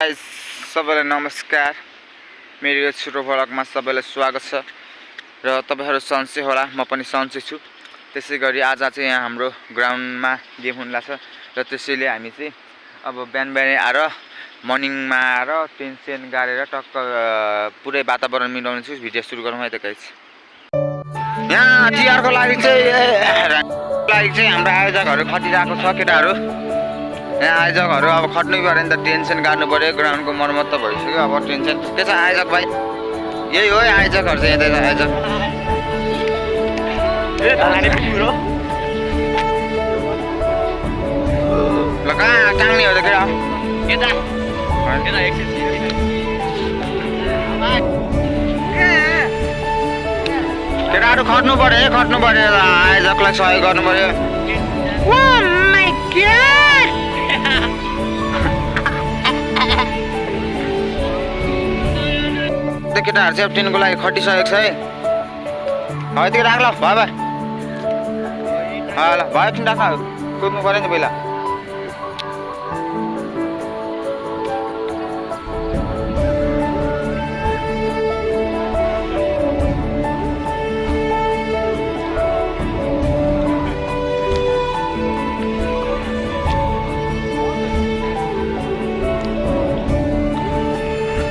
Guys सबैलाई नमस्कार। मेरो यो छोटो भ्लगमा सबैलाई स्वागत छ र तपाईहरु सन्चै होला, म पनि सन्चै छु। त्यसैगरी आज चाहिँ यहाँ हाम्रो ग्राउन्डमा गेम हुन लाग्छ र त्यसैले हामी चाहिँ अब बिहान आएर मर्निङमा आएर टेन्सन गाडेर टक्क पुरै वातावरण मिलाउने छु। भिडियो सुरु गरौँ है त गाइस। यहाँ टिआरको लागि चाहिँ हाम्रो आयोजकहरु खटिरहेको छ केटाहरु। यहाँ आयोजकहरु अब खट्नै पर्यो नि त, टेन्सन गाड्नु पर्यो। ग्राउन्डको मर्मत त भइसक्यो, अब टेन्सन के छ आयोजक भाइ? यही हो आयोजकहरु चाहिँ यतै आयोजक। ल कहाँ टाङ्ने हो त केटा? यता यता एकछिन केटाहरु खट्नु पर्यो है, खट्नु पर्यो। आयोजकलाई सहयोग गर्नु पर्यो। Oh my God! केटाहरु चाहिँ टिनको लागि खटिसकेको छ है। यतिकै राख ल, भयो भयो। ल भयो, एकछिन राख, कुद्नु पर्यो नि पहिला।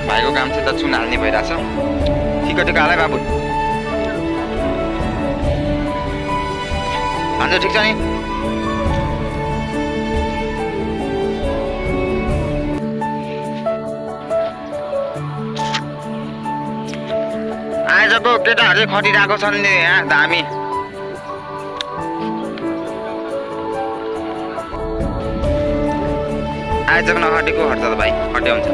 भाइको काम चाहिँ त चुन हाल्ने भइरहेछ। टिकट हाल है बाबु। हान्छ ठिक छ नि? आजको केटाहरु चाहिँ खटिरहेको छन् नि यहाँ दामी। आयोजक नखटेको हट्छ त भाइ, खट्यो हुन्छ।